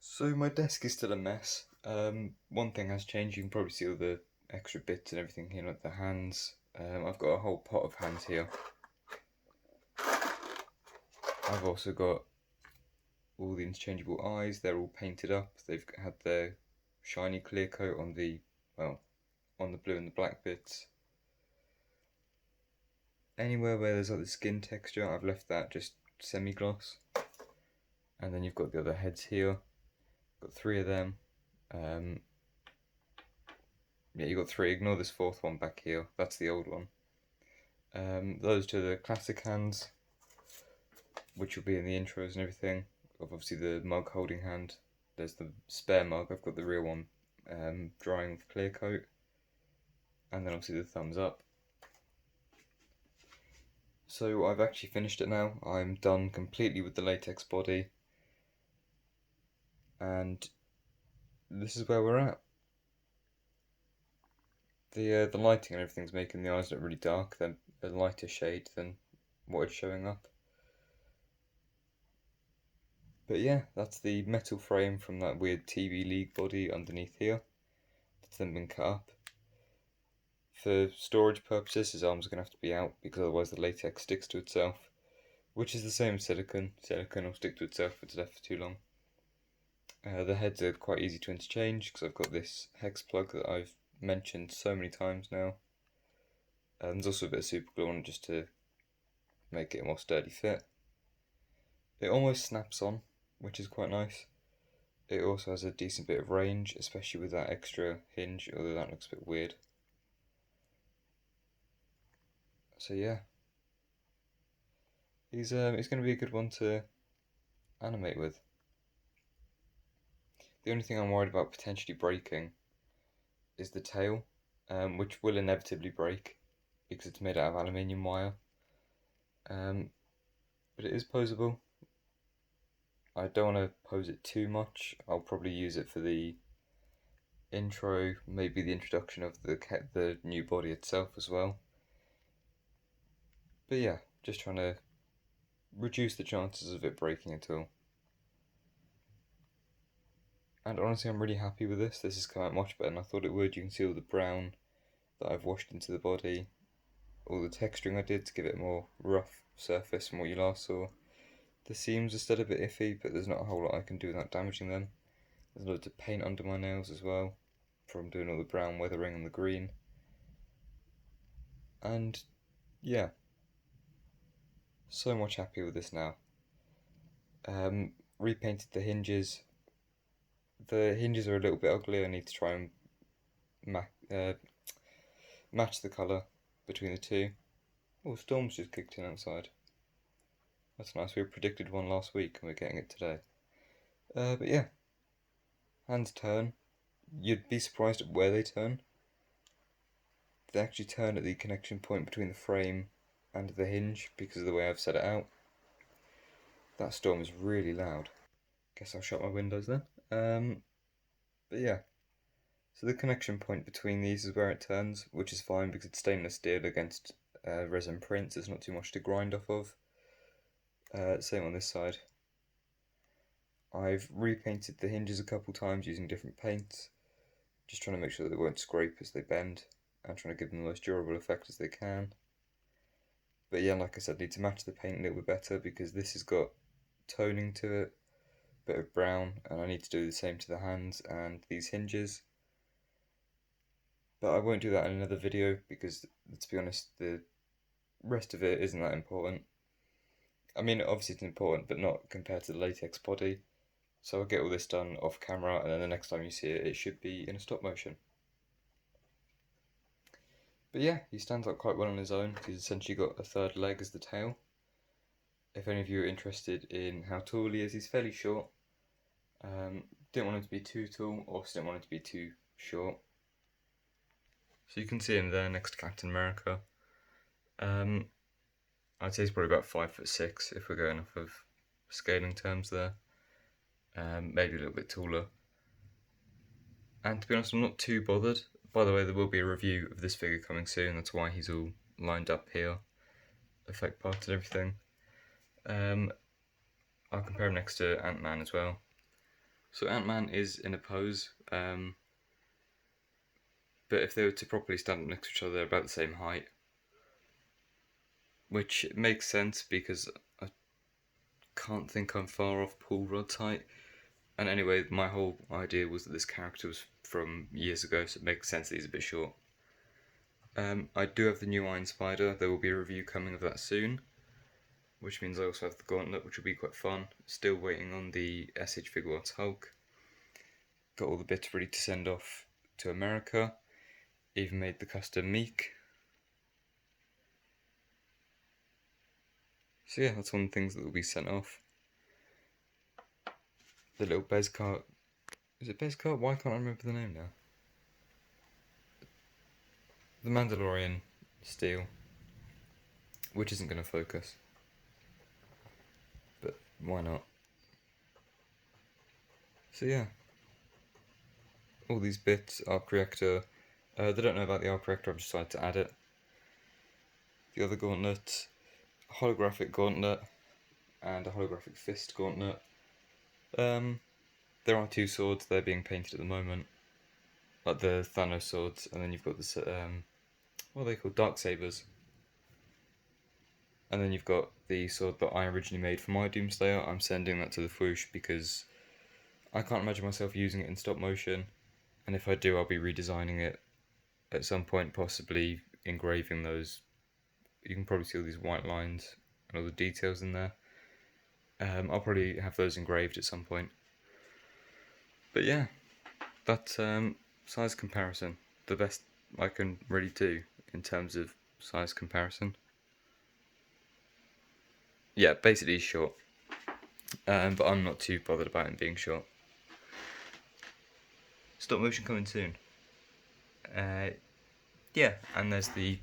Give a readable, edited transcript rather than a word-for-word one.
So my desk is still a mess. One thing has changed. You can probably see all the extra bits and everything here, like the hands. I've got a whole pot of hands here. I've also got all the interchangeable eyes. They're all painted up. They've had their shiny clear coat on the, well, on the blue and the black bits. Anywhere where there's like the skin texture, I've left that just semi-gloss. And then you've got the other heads here. Got three of them. Yeah, you got three. Ignore this fourth one back here. That's the old one. Those two are the classic hands, which will be in the intros and everything. Of obviously the mug holding hand. There's the spare mug. I've got the real one, drying with clear coat, and then obviously the thumbs up. So I've actually finished it now. I'm done completely with the latex body, and this is where we're at. The lighting and everything's making the eyes look really dark. They're a lighter shade than what is showing up. But yeah, that's the metal frame from that weird TV League body underneath here. That's then been cut up. For storage purposes, his arms are going to have to be out because otherwise the latex sticks to itself, which is the same as silicone. Silicone will stick to itself if it's left for too long. The heads are quite easy to interchange because I've got this hex plug that I've mentioned so many times now. There's also a bit of super glue on it just to make it a more sturdy fit. It almost snaps on, which is quite nice. It also has a decent bit of range, especially with that extra hinge, although that looks a bit weird. So yeah, he's going to be a good one to animate with. The only thing I'm worried about potentially breaking is the tail, which will inevitably break because it's made out of aluminium wire. But it is posable. I don't want to pose it too much. I'll probably use it for the intro, maybe the introduction of the new body itself as well. But yeah, just trying to reduce the chances of it breaking at all. And honestly, I'm really happy with this. This has come out much better than I thought it would. You can see all the brown that I've washed into the body, all the texturing I did to give it a more rough surface from what you last saw. The seams are still a bit iffy, but there's not a whole lot I can do without damaging them. There's loads of paint under my nails as well, from doing all the brown weathering and the green. And yeah, so much happier with this now. Repainted the hinges. The hinges are a little bit ugly. I need to try and match the colour between the two. Oh, storm's just kicked in outside. That's nice. We predicted one last week and we're getting it today. But yeah, hands turn. You'd be surprised at where they turn. They actually turn at the connection point between the frame and the hinge because of the way I've set it out. That storm is really loud. Guess I'll shut my windows then. But yeah, so the connection point between these is where it turns, which is fine because it's stainless steel against resin prints. There's not too much to grind off of. Same on this side. I've repainted the hinges a couple times using different paints, just trying to make sure that they won't scrape as they bend and trying to give them the most durable effect as they can. But yeah, like I said, need to match the paint a little bit better because this has got toning to it, a bit of brown, and I need to do the same to the hands and these hinges. But I won't do that in another video because, to be honest, the rest of it isn't that important. I mean, obviously it's important, but not compared to the latex body. So I'll get all this done off camera, and then the next time you see it, it should be in a stop motion. But yeah, he stands up quite well on his own. He's essentially got a third leg as the tail. If any of you are interested in how tall he is, he's fairly short. Didn't want him to be too tall, also didn't want him to be too short. So you can see him there next to Captain America. I'd say he's probably about 5'6" if we're going off of scaling terms there. Maybe a little bit taller. And to be honest, I'm not too bothered. By the way, there will be a review of this figure coming soon. That's why he's all lined up here. Effect parts and everything. I'll compare him next to Ant-Man as well. So Ant-Man is in a pose, but if they were to properly stand up next to each other, they're about the same height. Which makes sense because I can't think I'm far off Paul Rudd's height. And anyway, my whole idea was that this character was from years ago, so it makes sense that he's a bit short. I do have the new Iron Spider. There will be a review coming of that soon, which means I also have the Gauntlet, which will be quite fun. Still waiting on the SH Figuarts Hulk. Got all the bits ready to send off to America. Even made the custom Meek. So yeah, that's one of the things that will be sent off. The little Beskar. Is it Beskar? Why can't I remember the name now? The Mandalorian steel, which isn't going to focus, but why not? So yeah, all these bits, Arc Reactor. They don't know about the Arc Reactor. I've decided to add it. The other gauntlet, holographic gauntlet, and a holographic fist gauntlet. There are two swords. They're being painted at the moment, like the Thanos swords, and then you've got the what are they called? Darksabers. And then you've got the sword that I originally made for my Doomslayer. I'm sending that to the Fwoosh because I can't imagine myself using it in stop motion, and if I do, I'll be redesigning it at some point, possibly engraving those. You can probably see all these white lines and all the details in there. I'll probably have those engraved at some point. But yeah, that's size comparison. The best I can really do in terms of size comparison. Yeah, basically he's short. But I'm not too bothered about him being short. Stop motion coming soon. Yeah, and there's the